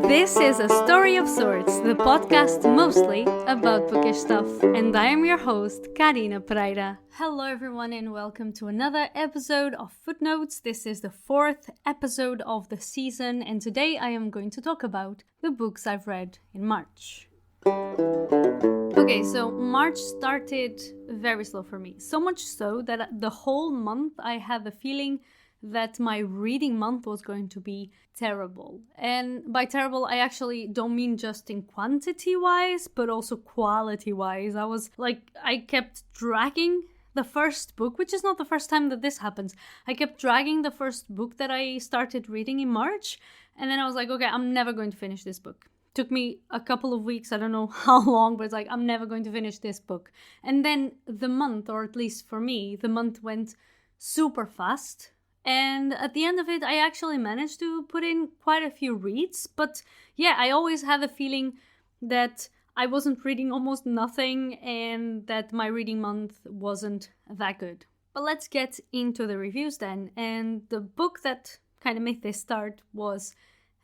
This is A Story of Sorts, the podcast mostly about bookish stuff, and I am your host, Karina Pereira. Hello everyone and welcome to another episode of Footnotes. This is the fourth episode of the season, and today I am going to talk about the books I've read in March. Okay, so March started very slow for me, so much so that the whole month I had the feeling that my reading month was going to be terrible. And by terrible, I actually don't mean just in quantity-wise, but also quality-wise. I kept dragging the first book, which is not the first time that this happens. I kept dragging the first book that I started reading in March, and then I was like, okay, I'm never going to finish this book. Took me a couple of weeks, I don't know how long, but it's like, I'm never going to finish this book. And then the month, or at least for me, the month went super fast. And at the end of it, I actually managed to put in quite a few reads. But yeah, I always had the feeling that I wasn't reading almost nothing and that my reading month wasn't that good. But let's get into the reviews then. And the book that kind of made this start was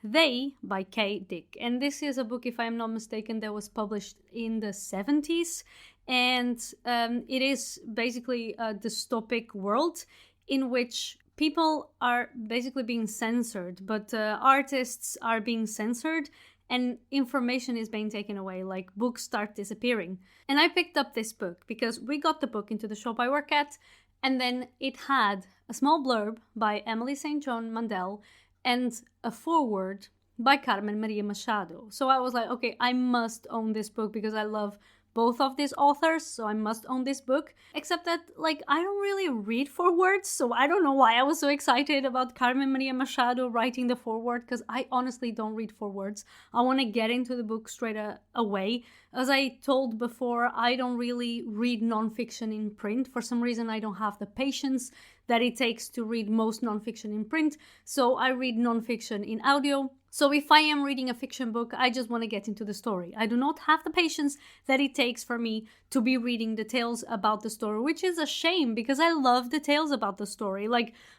They by Kay Dick. And this is a book, if I'm not mistaken, that was published in the 70s. And it is basically a dystopic world in which people are basically being censored, but artists are being censored and information is being taken away, like books start disappearing. And I picked up this book because we got the book into the shop I work at, and then it had a small blurb by Emily St. John Mandel and a foreword by Carmen Maria Machado. So I was like, okay, I must own this book because I love both of these authors, so I must own this book. Except that, I don't really read forewords, so I don't know why I was so excited about Carmen Maria Machado writing the foreword, because I honestly don't read forewords. I want to get into the book straight away. As I told before, I don't really read nonfiction in print. For some reason, I don't have the patience that it takes to read most nonfiction in print, so I read nonfiction in audio. So if I am reading a fiction book, I just want to get into the story. I do not have the patience that it takes for me to be reading details about the story, which is a shame because I love details about the story.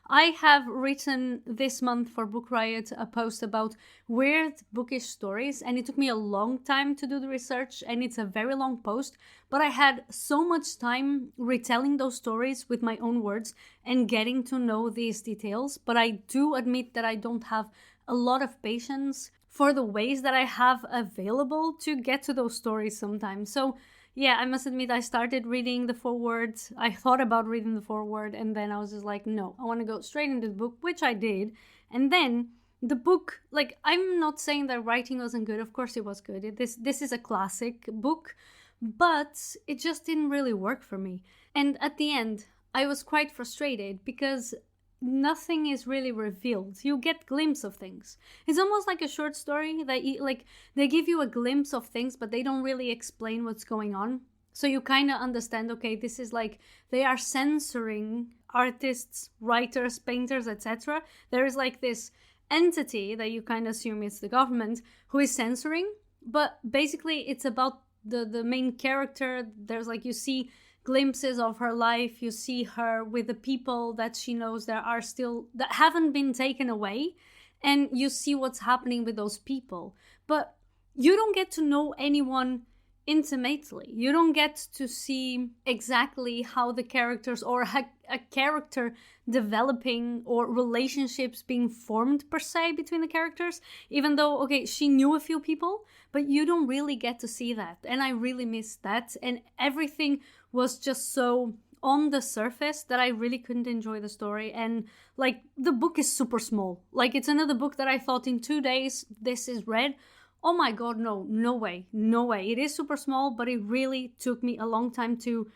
I have written this month for Book Riot a post about weird bookish stories, and it took me a long time to do the research, and it's a very long post, but I had so much time retelling those stories with my own words and getting to know these details. But I do admit that I don't have a lot of patience for the ways that I have available to get to those stories sometimes. So yeah, I must admit I started reading the foreword. I thought about reading the foreword, and then I was just like, no, I want to go straight into the book, which I did. And then the book, I'm not saying that writing wasn't good. Of course it was good. This is a classic book, but it just didn't really work for me. And at the end, I was quite frustrated because nothing is really revealed. You get glimpse of things. It's almost like a short story that they give you a glimpse of things, but they don't really explain what's going on. So you kind of understand, okay, this is they are censoring artists, writers, painters, etc. There is this entity that you kind of assume is the government who is censoring, but basically it's about the main character. There's you see glimpses of her life, you see her with the people that she knows that haven't been taken away, and you see what's happening with those people. But you don't get to know anyone intimately. You don't get to see exactly how the characters or a character developing or relationships being formed per se between the characters, even though, okay, she knew a few people, but you don't really get to see that. And I really missed that. And everything was just so on the surface that I really couldn't enjoy the story. And the book is super small. It's another book that I thought in 2 days this is read. Oh my god, no way. It is super small, but it really took me a long time to,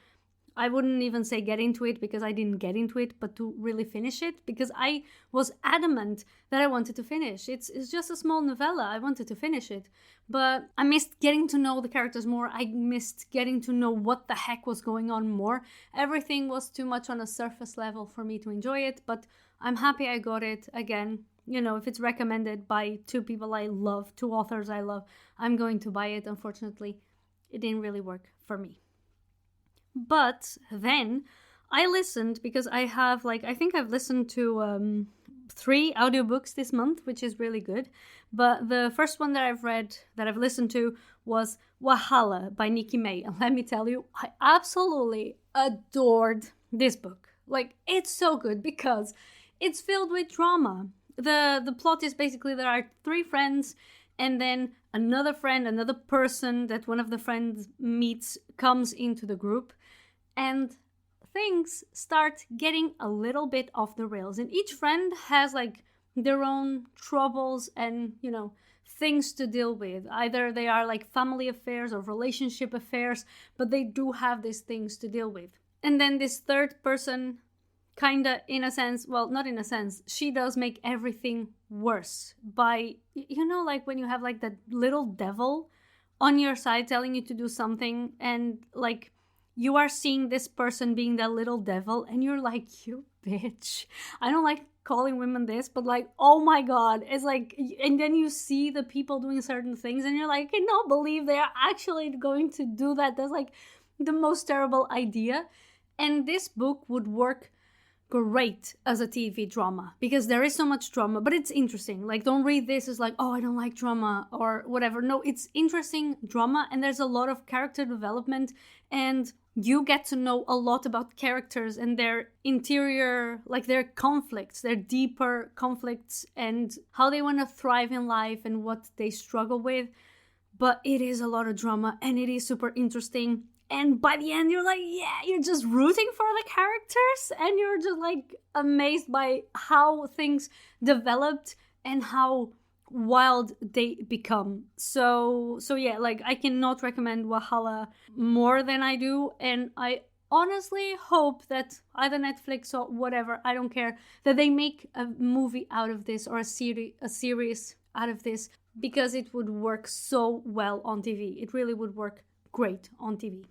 I wouldn't even say get into it because I didn't get into it, but to really finish it, because I was adamant that I wanted to finish. It's just a small novella. I wanted to finish it, but I missed getting to know the characters more. I missed getting to know what the heck was going on more. Everything was too much on a surface level for me to enjoy it, but I'm happy I got it. Again, if it's recommended by two people I love, two authors I love, I'm going to buy it. Unfortunately, it didn't really work for me. But then I listened because I have I think I've listened to 3 audiobooks this month, which is really good. But the first one that I've read, that I've listened to, was Wahala by Nikki May. And let me tell you, I absolutely adored this book. Like, it's so good because it's filled with drama. The plot is basically there are 3 friends, and then another friend, another person that one of the friends meets comes into the group, and things start getting a little bit off the rails. And each friend has like their own troubles and, things to deal with. Either they are like family affairs or relationship affairs, but they do have these things to deal with. And then this third person, kinda in a sense, well, not in a sense, she does make everything worse by, like when you have like that little devil on your side telling you to do something, and like you are seeing this person being that little devil, and you're like, you bitch. I don't like calling women this, but like, oh my God. It's like, and then you see the people doing certain things, and you're like, I cannot believe they are actually going to do that. That's like the most terrible idea. And this book would work great as a TV drama because there is so much drama, but it's interesting. Like, don't read this as like, oh, I don't like drama or whatever. No, it's interesting drama, and there's a lot of character development, and you get to know a lot about characters and their interior, like their conflicts, their deeper conflicts, and how they want to thrive in life and what they struggle with. But it is a lot of drama, and it is super interesting. And by the end, you're like, yeah, you're just rooting for the characters, and you're just like amazed by how things developed and how wild they become. So yeah, like I cannot recommend Wahala more than I do. And I honestly hope that either Netflix or whatever, I don't care, that they make a movie out of this or a series out of this, because it would work so well on TV. It really would work great on TV.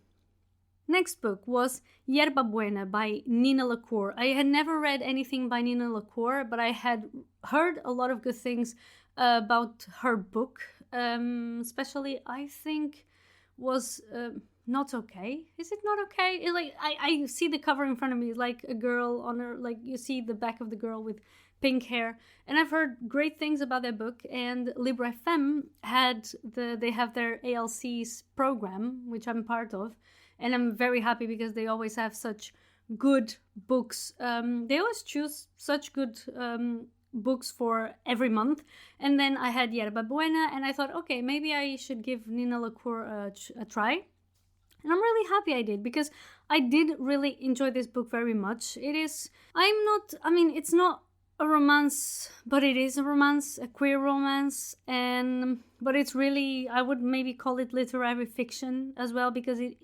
Next book was Yerba Buena by Nina LaCour. I had never read anything by Nina LaCour, but I had heard a lot of good things about her book. Especially, I think, was Not Okay. Is it Not Okay? It's like I see the cover in front of me, like a girl on her, like you see the back of the girl with pink hair, and I've heard great things about that book. And Libre FM they have their ALC's program, which I'm part of. And I'm very happy because they always have such good books. They always choose such good books for every month. And then I had Yerba Buena, and I thought, okay, maybe I should give Nina LaCour a try. And I'm really happy I did, because I did really enjoy this book very much. It's not a romance, but it is a romance, a queer romance, but it's really, I would maybe call it literary fiction as well, because it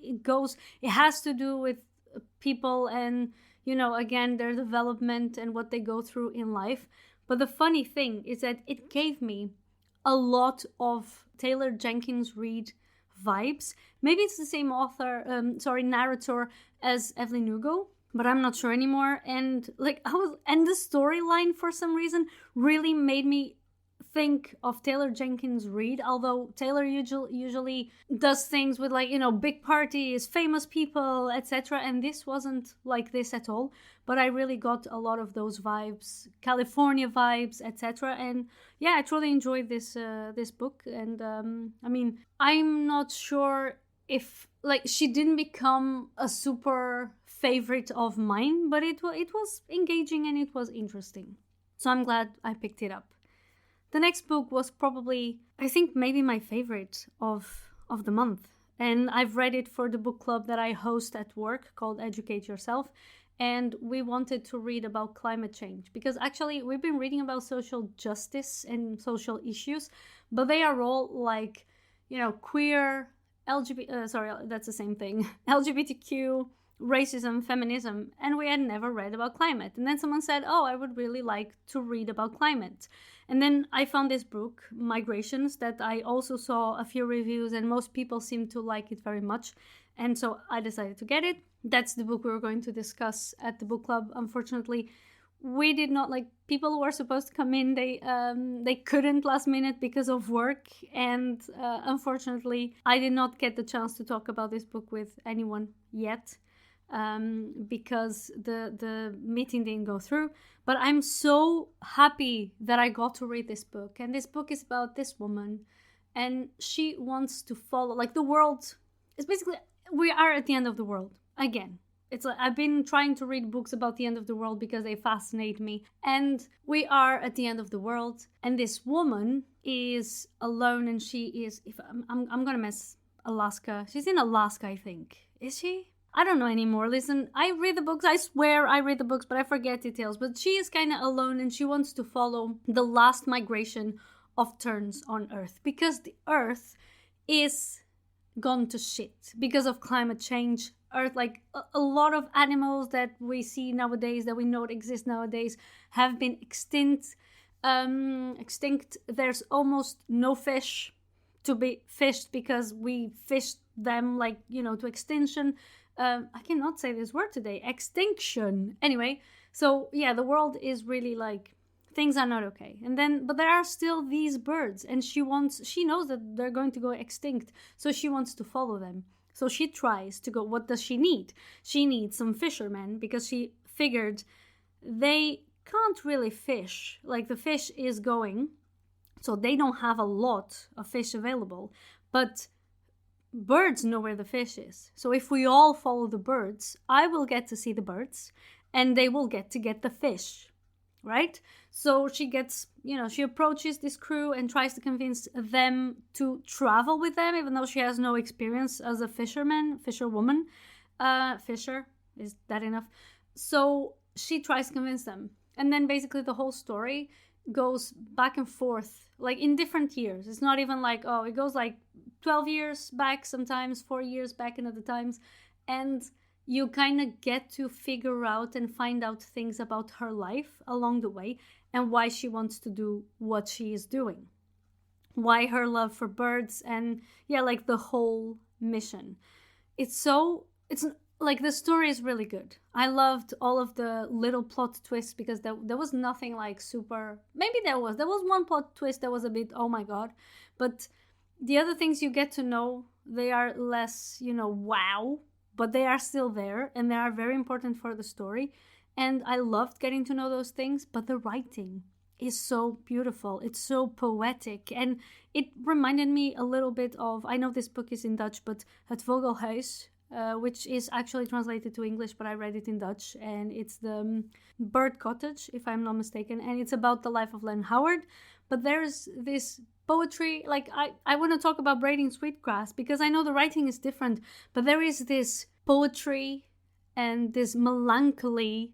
has to do with people and, again, their development and what they go through in life. But the funny thing is that it gave me a lot of Taylor Jenkins Reid vibes. Maybe it's the same narrator as Evelyn Hugo, but I'm not sure anymore. And the storyline for some reason really made me think of Taylor Jenkins Reid, although Taylor usually does things with big parties, famous people, etc. And this wasn't like this at all, but I really got a lot of those vibes, California vibes, etc. And yeah, I truly enjoyed this book. And I'm not sure if she didn't become a super favorite of mine, but it was engaging and it was interesting. So I'm glad I picked it up. The next book was probably, I think, maybe my favorite of the month. And I've read it for the book club that I host at work called Educate Yourself. And we wanted to read about climate change, because actually we've been reading about social justice and social issues, but they are all queer, that's the same thing, LGBTQ, racism, feminism, and we had never read about climate. And then someone said, oh, I would really like to read about climate. And then I found this book, Migrations, that I also saw a few reviews, and most people seem to like it very much. And so I decided to get it. That's the book we were going to discuss at the book club. Unfortunately, we did not, people who were supposed to come in, they couldn't last minute because of work. And unfortunately, I did not get the chance to talk about this book with anyone yet. because the meeting didn't go through. But I'm so happy that I got to read this book. And this book is about this woman, and she wants to follow, like, the world is basically, we are at the end of the world again. It's like, I've been trying to read books about the end of the world because they fascinate me. And we are at the end of the world. And this woman is alone, and she is, if I'm gonna mess Alaska. She's in Alaska, I think. Is she? I don't know anymore. Listen, I read the books. I swear I read the books, but I forget details. But she is kind of alone, and she wants to follow the last migration of terns on Earth, because the Earth is gone to shit because of climate change. Earth, like a lot of animals that we see nowadays, that we know exist nowadays, have been extinct. There's almost no fish to be fished because we fished them, like, to extinction. I cannot say this word today. Extinction. Anyway, so yeah, the world is really like, things are not okay. But there are still these birds, and she knows that they're going to go extinct, so she wants to follow them. So she tries to go. What does she need? She needs some fishermen, because she figured they can't really fish. Like, the fish is going, so they don't have a lot of fish available. But birds know where the fish is. So if we all follow the birds, I will get to see the birds, and they will get the fish. Right? So she gets, she approaches this crew and tries to convince them to travel with them, even though she has no experience as a fisherwoman. Fisher, is that enough? So she tries to convince them. And then basically the whole story goes back and forth, like in different years. It's not even like, it goes like 12 years back sometimes, 4 years back in other times. And you kind of get to figure out and find out things about her life along the way, and why she wants to do what she is doing. Why her love for birds, and like the whole mission. It's like, the story is really good. I loved all of the little plot twists, because there was nothing like super, maybe there was one plot twist that was a bit, oh my god, but the other things you get to know, they are less, wow, but they are still there, and they are very important for the story. And I loved getting to know those things, but the writing is so beautiful. It's so poetic, and it reminded me a little bit of, I know this book is in Dutch, but Het Vogelhuis, which is actually translated to English, but I read it in Dutch, and it's the Bird Cottage, if I'm not mistaken, and it's about the life of Len Howard. But there's this poetry, like, I want to talk about Braiding Sweetgrass, because I know the writing is different, but there is this poetry and this melancholy,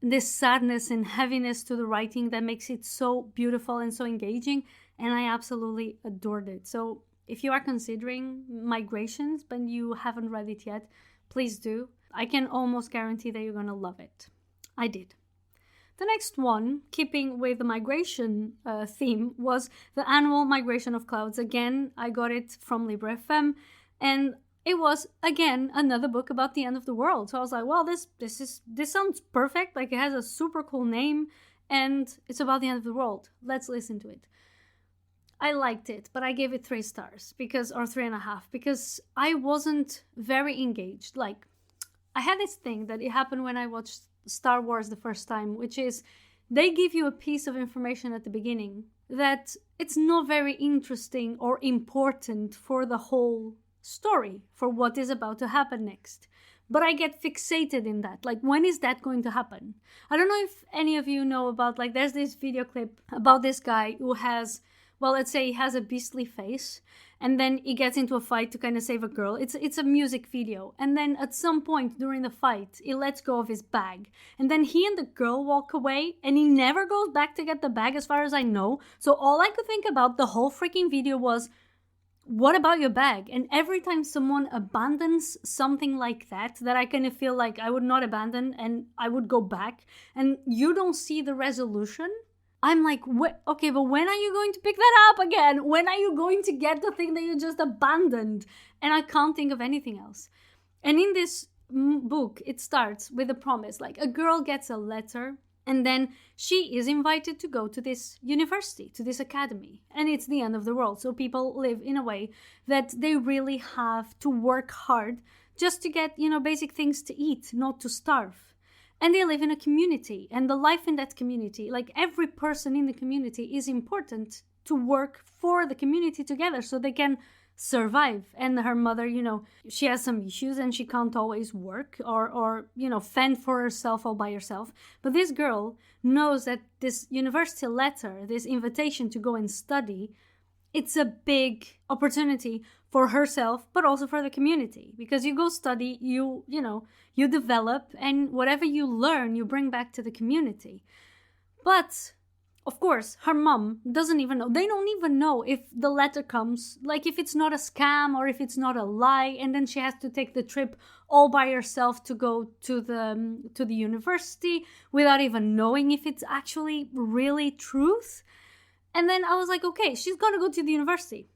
this sadness and heaviness to the writing that makes it so beautiful and so engaging, and I absolutely adored it. So if you are considering migrations but you haven't read it yet, please do. I can almost guarantee that you're gonna love it. I did. The next one, keeping with the migration theme, was The Annual Migration of Clouds. Again, I got it from Libre FM, and it was, again, another book about the end of the world. So I was like, well, this sounds perfect. Like, it has a super cool name, and it's about the end of the world. Let's listen to it. I liked it, but I gave it 3 stars, or 3.5, because I wasn't very engaged. Like, I had this thing that it happened when I watched Star Wars the first time, which is they give you a piece of information at the beginning that it's not very interesting or important for the whole story, for what is about to happen next. But I get fixated in that. Like, when is that going to happen? I don't know if any of you know about, like, there's this video clip about this guy who has, well, let's say he has a beastly face, and then he gets into a fight to kind of save a girl. It's a music video. And then at some point during the fight, he lets go of his bag. And then he and the girl walk away, and he never goes back to get the bag, as far as I know. So all I could think about the whole freaking video was, what about your bag? And every time someone abandons something like that I kind of feel like I would not abandon, and I would go back, and you don't see the resolution, I'm like, okay, but when are you going to pick that up again? When are you going to get the thing that you just abandoned? And I can't think of anything else. And in this book, it starts with a promise. Like, a girl gets a letter, and then she is invited to go to this university, to this academy. And it's the end of the world. So people live in a way that they really have to work hard just to get, basic things to eat, not to starve. And they live in a community, and the life in that community, like every person in the community is important to work for the community together so they can survive. And her mother, she has some issues and she can't always work or fend for herself all by herself. But this girl knows that this university letter, this invitation to go and study, it's a big opportunity for herself, but also for the community. Because you go study, you develop, and whatever you learn, you bring back to the community. But of course, her mom doesn't even know. They don't even know if the letter comes, like if it's not a scam or if it's not a lie, and then she has to take the trip all by herself to go to the university without even knowing if it's actually really truth. And then I was like, okay, she's gonna go to the university.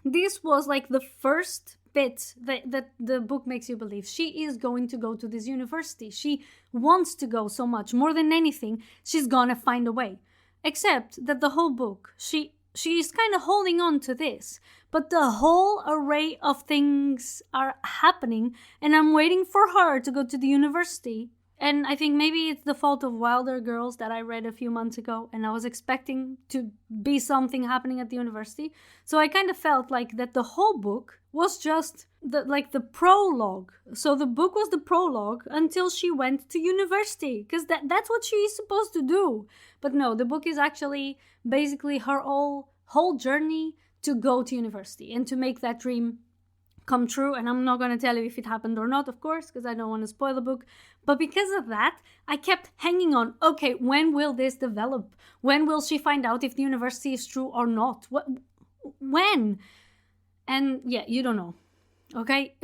This was like the first bit that the book makes you believe. She is going to go to this university. She wants to go so much. More than anything, she's gonna find a way. Except that the whole book, she is kind of holding on to this. But the whole array of things are happening, and I'm waiting for her to go to the university. And I think maybe it's the fault of Wilder Girls that I read a few months ago, and I was expecting to be something happening at the university. So I kind of felt like that the whole book was just the prologue. So the book was the prologue until she went to university, because that's what she is supposed to do. But no, the book is actually basically her whole journey to go to university and to make that dream come true. And I'm not going to tell you if it happened or not, of course, because I don't want to spoil the book. But because of that, I kept hanging on. Okay, when will this develop? When will she find out if the university is true or not? When? And yeah, you don't know. Okay?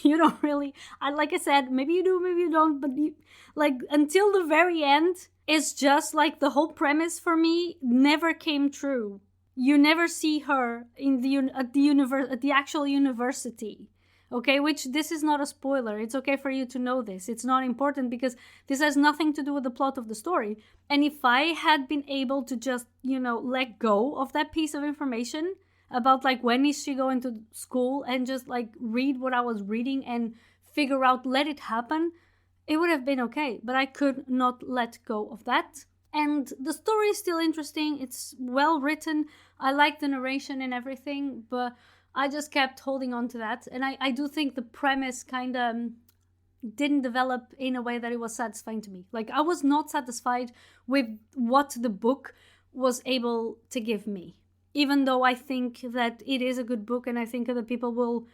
You don't really. Like I said, maybe you do, maybe you don't. But until the very end, it's just like the whole premise for me never came true. You never see her at the actual university, okay? Which this is not a spoiler. It's okay for you to know this. It's not important because this has nothing to do with the plot of the story. And if I had been able to just, let go of that piece of information about when is she going to school and just read what I was reading and figure out, let it happen, it would have been okay. But I could not let go of that. And the story is still interesting. It's well written. I like the narration and everything, but I just kept holding on to that. And I do think the premise kind of didn't develop in a way that it was satisfying to me. I was not satisfied with what the book was able to give me. Even though I think that it is a good book and I think that people will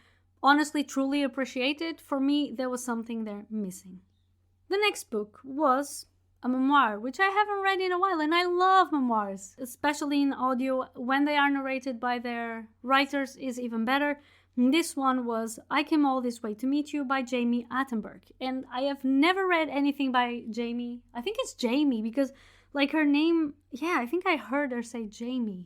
honestly, truly appreciate it, for me, there was something there missing. The next book was a memoir, which I haven't read in a while, and I love memoirs, especially in audio. When they are narrated by their writers is even better. This one was I Came All This Way to Meet You by Jamie Attenberg, and I have never read anything by Jamie. I think it's Jamie because her name, I think I heard her say Jamie.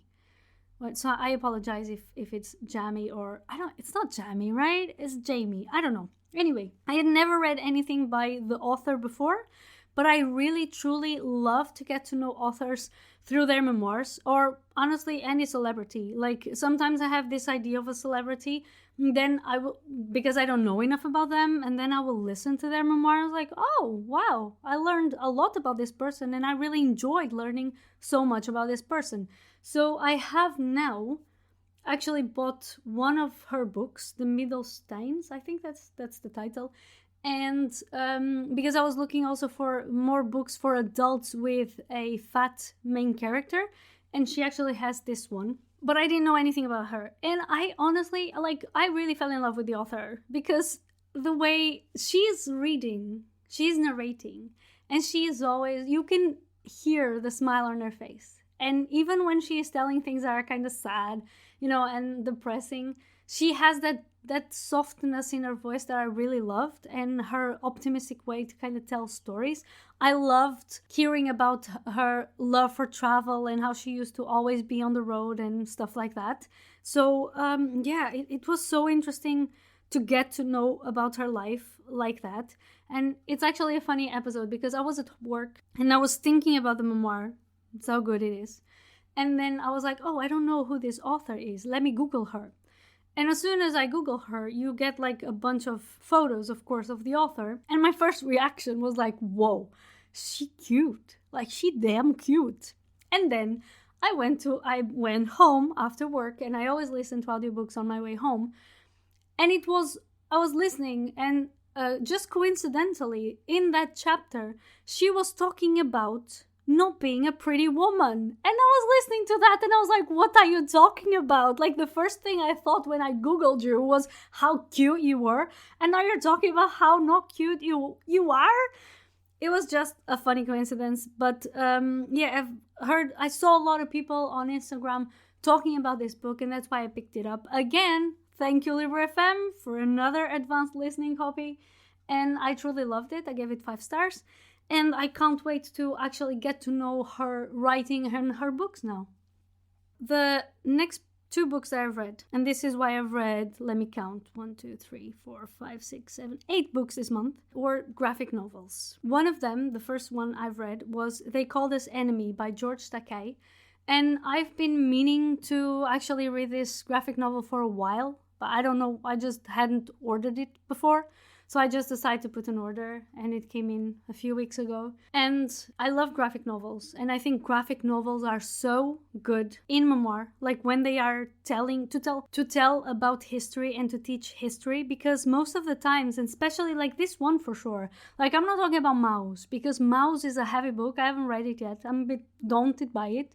So I apologize if it's Jamie or it's not Jamie, right? It's Jamie. I don't know. Anyway, I had never read anything by the author before, but I really, truly love to get to know authors through their memoirs, or honestly, any celebrity. Sometimes I have this idea of a celebrity, then I will, because I don't know enough about them, and then I will listen to their memoirs oh, wow, I learned a lot about this person, and I really enjoyed learning so much about this person. So I have now actually bought one of her books, The Middlesteins, I think that's the title. And because I was looking also for more books for adults with a fat main character, and she actually has this one, but I didn't know anything about her. And I honestly, I really fell in love with the author because the way she's reading, she's narrating, and she is always, you can hear the smile on her face. And even when she is telling things that are kind of sad, and depressing, she has that softness in her voice that I really loved, and her optimistic way to kind of tell stories. I loved hearing about her love for travel and how she used to always be on the road and stuff like that. So it was so interesting to get to know about her life like that. And it's actually a funny episode because I was at work and I was thinking about the memoir. It's how good it is. And then I was like, oh, I don't know who this author is. Let me Google her. And as soon as I Google her, you get like a bunch of photos, of course, of the author. And my first reaction was like, whoa, she cute. Like, she damn cute. And then I went home after work, and I always listen to audiobooks on my way home. And I was listening, and just coincidentally, in that chapter, she was talking about not being a pretty woman. And I was listening to that, and I was like, what are you talking about? Like, the first thing I thought when I Googled you was how cute you were. And now you're talking about how not cute you are? It was just a funny coincidence. But yeah, I saw a lot of people on Instagram talking about this book, and that's why I picked it up. Again, thank you, Libra FM, for another advanced listening copy. And I truly loved it. I gave it 5 stars. And I can't wait to actually get to know her writing and her books now. The next 2 books that I've read, and this is why I've read, let me count, 1, 2, 3, 4, 5, 6, 7, 8 books this month, were graphic novels. One of them, the first one I've read, was They Called Us Enemy by George Takei. And I've been meaning to actually read this graphic novel for a while, but I don't know, I just hadn't ordered it before. So I just decided to put an order, and it came in a few weeks ago. And I love graphic novels, and I think graphic novels are so good in memoir, like when they are to tell about history and to teach history, because most of the times, and especially like this one for sure, like I'm not talking about Maus, because Maus is a heavy book. I haven't read it yet. I'm a bit daunted by it,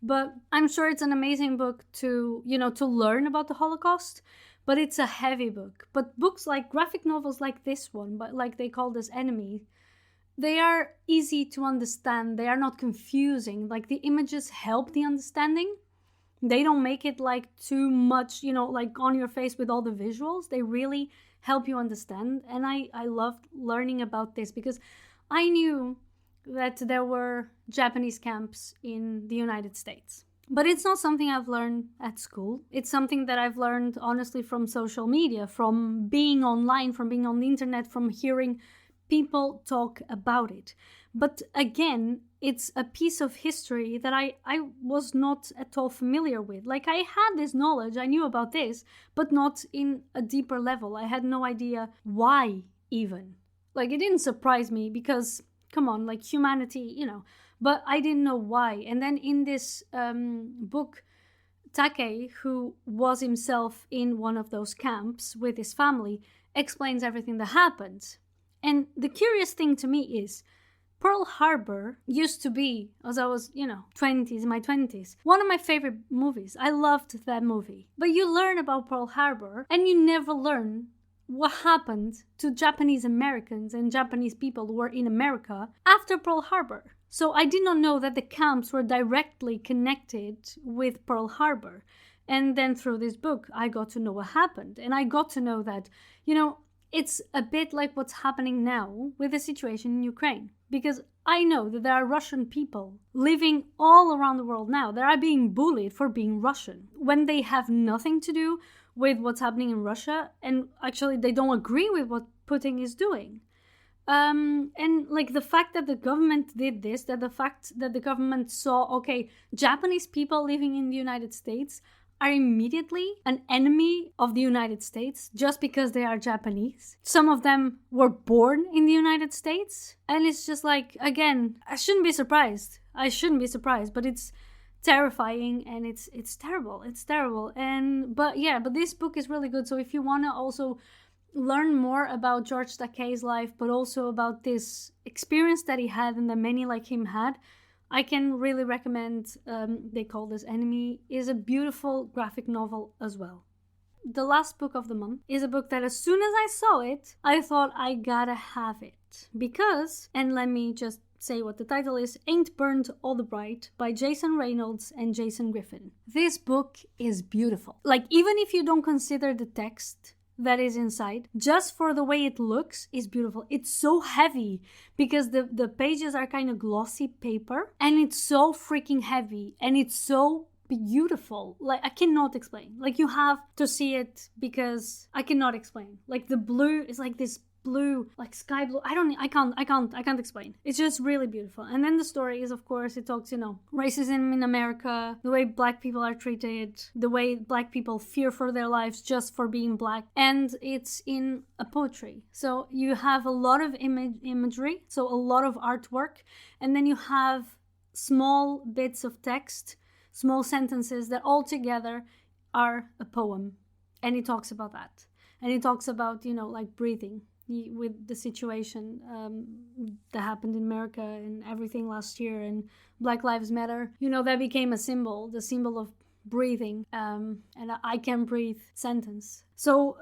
but I'm sure it's an amazing book to learn about the Holocaust. But it's a heavy book. But books like graphic novels like this one, but like They Called Us Enemy, they are easy to understand. They are not confusing. Like the images help the understanding. They don't make it like too much, like on your face with all the visuals. They really help you understand. And I loved learning about this because I knew that there were Japanese camps in the United States. But it's not something I've learned at school. It's something that I've learned, honestly, from social media, from being online, from being on the internet, from hearing people talk about it. But again, it's a piece of history that I was not at all familiar with. Like, I had this knowledge, I knew about this, but not in a deeper level. I had no idea why even. Like, it didn't surprise me because, come on, like humanity, but I didn't know why. And then in this book, Takei, who was himself in one of those camps with his family, explains everything that happened. And the curious thing to me is, Pearl Harbor used to be, as I was, in my 20s, one of my favorite movies. I loved that movie. But you learn about Pearl Harbor, and you never learn what happened to Japanese Americans and Japanese people who were in America after Pearl Harbor. So I did not know that the camps were directly connected with Pearl Harbor. And then through this book, I got to know what happened. And I got to know that, it's a bit like what's happening now with the situation in Ukraine. Because I know that there are Russian people living all around the world now that are being bullied for being Russian when they have nothing to do with what's happening in Russia. And actually, they don't agree with what Putin is doing. And like the fact that the government did this, that the fact that the government saw, okay, Japanese people living in the United States are immediately an enemy of the United States just because they are Japanese. Some of them were born in the United States. And it's just like, again, I shouldn't be surprised, but it's terrifying and it's terrible. It's terrible. But this book is really good. So if you want to also learn more about George Takei's life, but also about this experience that he had and that many like him had, I can really recommend They Called Us Enemy. Is a beautiful graphic novel as well. The last book of the month is a book that as soon as I saw it, I thought I gotta have it. Because, and let me just say what the title is, Ain't Burned All the Bright by Jason Reynolds and Jason Griffin. This book is beautiful. Like, even if you don't consider the text that is inside, just for the way it looks, is beautiful. It's so heavy because the pages are kind of glossy paper, and it's so freaking heavy and it's so beautiful. Like, I cannot explain. Like, you have to see it because I cannot explain. Like, the blue is like this blue, like sky blue. I can't explain. It's just really beautiful. And then the story is, of course, it talks, racism in America, the way black people are treated, the way black people fear for their lives just for being black. And it's in a poetry. So you have a lot of imagery, so a lot of artwork, and then you have small bits of text, small sentences that all together are a poem. And he talks about that. And he talks about, like breathing with the situation that happened in America and everything last year, and Black Lives Matter. That became a symbol, the symbol of breathing, and I can breathe sentence. So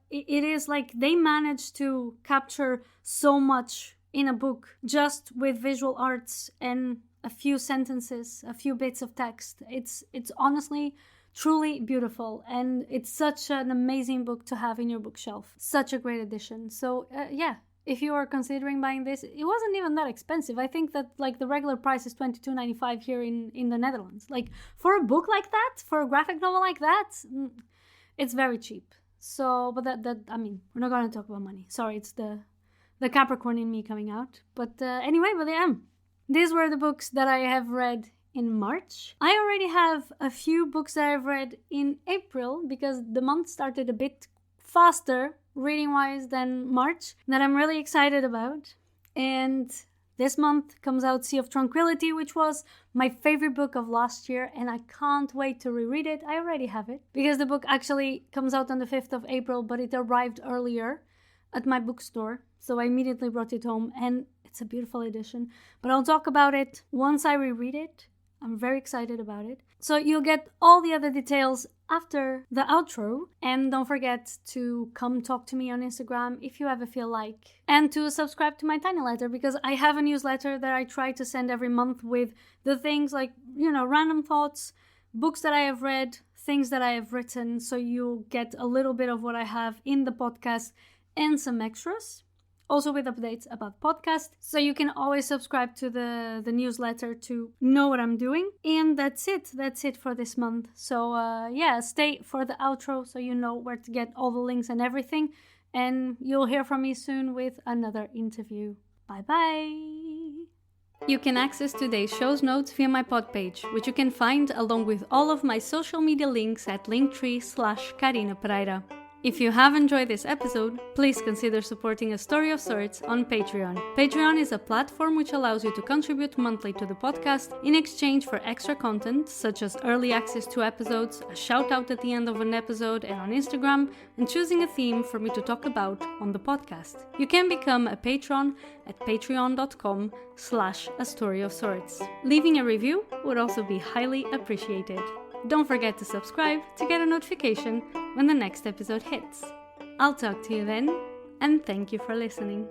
it is like they managed to capture so much in a book just with visual arts and a few sentences, a few bits of text. It's honestly truly beautiful, and it's such an amazing book to have in your bookshelf. Such a great addition. So if you are considering buying this, it wasn't even that expensive. I think that like the regular price is $22.95 here in the Netherlands. Like for a book like that, for a graphic novel like that, it's very cheap. So, but that I mean, we're not going to talk about money. Sorry, it's the Capricorn in me coming out. But anyway, these were the books that I have read in March. I already have a few books that I've read in April, because the month started a bit faster reading-wise than March, that I'm really excited about. And this month comes out Sea of Tranquility, which was my favorite book of last year, and I can't wait to reread it. I already have it, because the book actually comes out on the 5th of April, but it arrived earlier at my bookstore, so I immediately brought it home, and it's a beautiful edition. But I'll talk about it once I reread it. I'm very excited about it. So you'll get all the other details after the outro. And don't forget to come talk to me on Instagram if you ever feel like. And to subscribe to my tiny letter, because I have a newsletter that I try to send every month with the things like, random thoughts, books that I have read, things that I have written. So you'll get a little bit of what I have in the podcast and some extras. Also with updates about podcast. So you can always subscribe to the newsletter to know what I'm doing. And that's it. That's it for this month. So stay for the outro so you know where to get all the links and everything. And you'll hear from me soon with another interview. Bye bye. You can access today's show's notes via my pod page, which you can find along with all of my social media links at linktree/Carina Pereira. If you have enjoyed this episode, please consider supporting A Story of Sorts on Patreon. Patreon is a platform which allows you to contribute monthly to the podcast in exchange for extra content, such as early access to episodes, a shout out at the end of an episode and on Instagram, and choosing a theme for me to talk about on the podcast. You can become a patron at patreon.com/A Story of Sorts. Leaving a review would also be highly appreciated. Don't forget to subscribe to get a notification when the next episode hits. I'll talk to you then, and thank you for listening.